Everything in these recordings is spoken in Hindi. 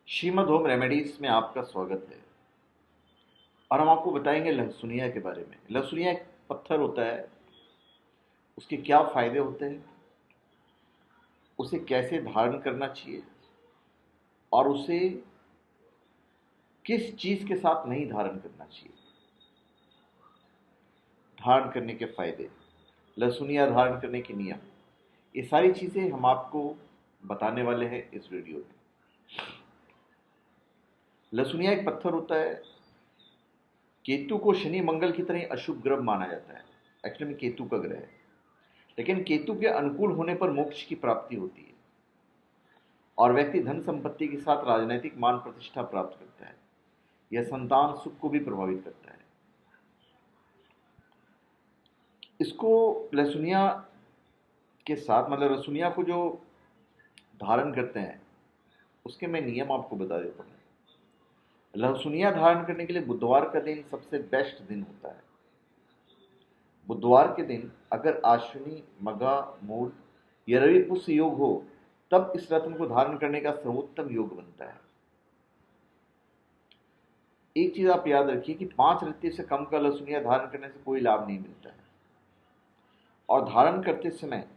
श्रीमद होम रेमेडीज में आपका स्वागत है। और हम आपको बताएंगे लहसुनिया के बारे में। लहसुनिया एक पत्थर होता है, उसके क्या फायदे होते हैं, उसे कैसे धारण करना चाहिए और उसे किस चीज के साथ नहीं धारण करना चाहिए। धारण करने के फायदे, लहसुनिया धारण करने के नियम, ये सारी चीजें हम आपको बताने वाले हैं इस वीडियो में। लहसुनिया एक पत्थर होता है। केतु को शनि मंगल की तरह अशुभ ग्रह माना जाता है। एक्चुअली में केतु का ग्रह है, लेकिन केतु के अनुकूल होने पर मोक्ष की प्राप्ति होती है और व्यक्ति धन संपत्ति के साथ राजनीतिक मान प्रतिष्ठा प्राप्त करता है। यह संतान सुख को भी प्रभावित करता है। इसको लहसुनिया के साथ, मतलब लहसुनिया को जो धारण करते हैं उसके मैं नियम आपको बता देता हूँ। लहसुनिया धारण करने के लिए बुधवार का दिन सबसे बेस्ट दिन होता है। बुधवार के दिन अगर अश्विनी, मघा, मूल या रवि पुष्य योग हो तब इस रत्न को धारण करने का सर्वोत्तम योग बनता है। एक चीज आप याद रखिए कि 5 रत्ती से कम का लहसुनिया धारण करने से कोई लाभ नहीं मिलता है। और धारण करते समय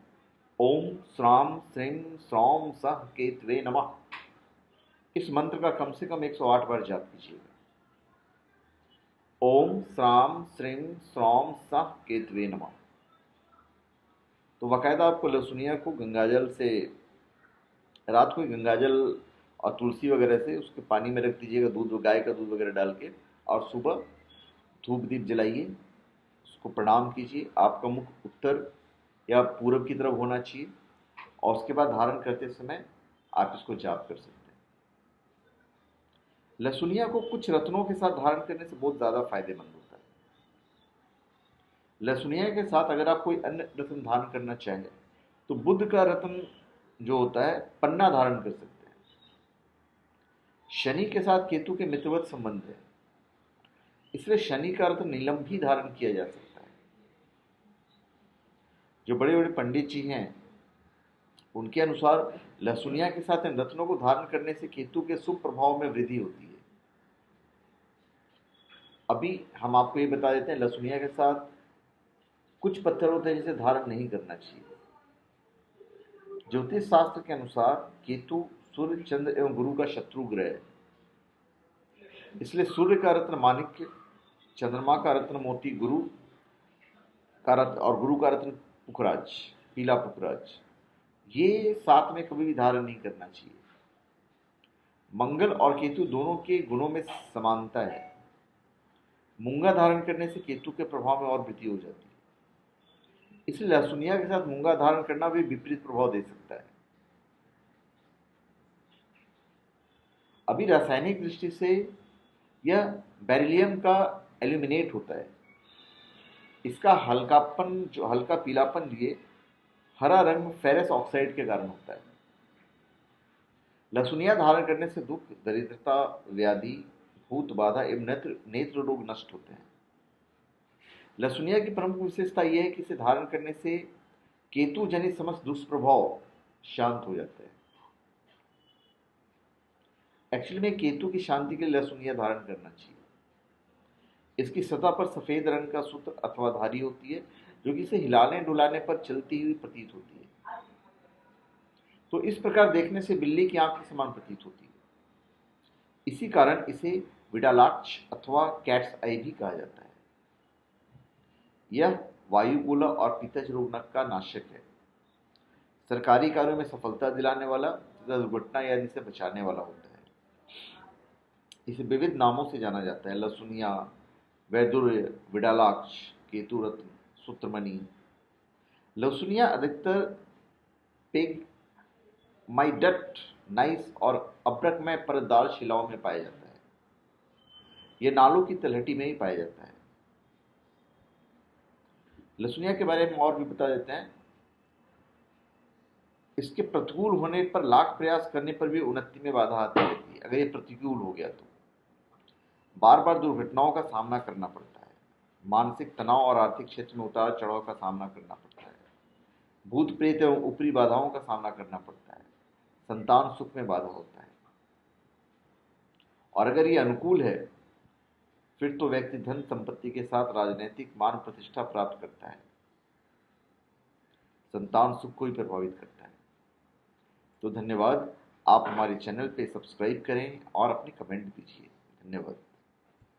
ओम श्राम श्रीम श्रौम सह केतवे नमः इस मंत्र का कम से कम 108 बार जाप कीजिएगा। ओम श्राम श्रीम श्रौम सह केतवे नमः। तो बाकायदा आपको लहसुनिया को गंगाजल से, रात को गंगाजल और तुलसी वगैरह से उसके पानी में रख दीजिएगा, दूध, गाय का दूध वगैरह डाल के, और सुबह धूप दीप जलाइए, उसको प्रणाम कीजिए। आपका मुख उत्तर या पूरब की तरफ होना चाहिए और उसके बाद धारण करते समय आप इसको जाप कर सकते हैं। लहसुनिया को कुछ रत्नों के साथ धारण करने से बहुत ज़्यादा फायदेमंद होता है। लहसुनिया के साथ अगर आप कोई अन्य रत्न धारण करना चाहें तो बुध का रत्न जो होता है पन्ना धारण कर सकते हैं। शनि के साथ केतु के मित्रवत संबंध है, इसलिए शनि का रत्न नीलम भी धारण किया जा सकता है। जो बड़े बड़े पंडित जी हैं उनके अनुसार लहसुनिया के साथ इन रत्नों को धारण करने से केतु के शुभ प्रभाव में वृद्धि होती है। अभी हम आपको ये बता देते हैं, लहसुनिया के साथ कुछ पत्थर होते हैं जिसे धारण नहीं करना चाहिए। ज्योतिष शास्त्र के अनुसार केतु सूर्य, चंद्र एवं गुरु का शत्रु ग्रह है, इसलिए सूर्य का रत्न माणिक्य, चंद्रमा का रत्न मोती, गुरु का रत्न और गुरु का रत्न पुखराज, पीला पुखराज, ये साथ में कभी भी धारण नहीं करना चाहिए। मंगल और केतु दोनों के गुणों में समानता है। मूंगा धारण करने से केतु के प्रभाव में और वृद्धि हो जाती है, इसलिए लहसुनिया के साथ मूंगा धारण करना भी विपरीत प्रभाव दे सकता है। अभी रासायनिक दृष्टि से यह बेरिलियम का एल्यूमिनेट होता है। इसका हल्कापन, जो हल्का पीलापन लिए हरा रंग फेरस ऑक्साइड के कारण होता है। लहसुनिया धारण करने से दुख, दरिद्रता, व्याधि, भूत बाधा एवं नेत्र रोग नष्ट होते हैं। लहसुनिया की प्रमुख विशेषता यह है कि इसे धारण करने से केतु जनित समस्त दुष्प्रभाव शांत हो जाते हैं। एक्चुअली में केतु की शांति के लिए लहसुनिया धारण करना चाहिए। इसकी सतह पर सफेद रंग का सूत्र अथवा धारी होती है, जो कि इसे हिलाने डुलाने पर चलती हुई प्रतीत होती है। तो इस प्रकार देखने से बिल्ली की आंख के समान प्रतीत होती है। इसी कारण इसे विडालाक्ष अथवा कैट्स आई भी कहा जाता है। यह वायुगुला और पित्तज रोग का नाशक है, सरकारी कार्यों में सफलता दिलाने वाला तथा दुर्घटना आदि से बचाने वाला होता है। इसे विविध नामों से जाना जाता है: लहसुनिया, वैदुर्य, विडालाक्ष, केतु रत्न, सूत्रमणि। लहसुनिया अधिकतर पेगमाइडट, नाइस और अभ्रक में परतदार शिलाओं में पाया जाता है। यह नालों की तलहटी में ही पाया जाता है। लहसुनिया के बारे में और भी बता देते हैं। इसके प्रतिकूल होने पर लाख प्रयास करने पर भी उन्नति में बाधा आती रहती है। अगर ये प्रतिकूल हो गया तो बार बार दुर्घटनाओं का सामना करना पड़ता है, मानसिक तनाव और आर्थिक क्षेत्र में उतार चढ़ाव का सामना करना पड़ता है, भूत प्रेत एवं ऊपरी बाधाओं का सामना करना पड़ता है, संतान सुख में बाधा होता है। और अगर ये अनुकूल है फिर तो व्यक्ति धन संपत्ति के साथ राजनीतिक मान प्रतिष्ठा प्राप्त करता है, संतान सुख को ही प्रभावित करता है। तो धन्यवाद। आप हमारे चैनल पे सब्सक्राइब करें और अपने कमेंट दीजिए। धन्यवाद।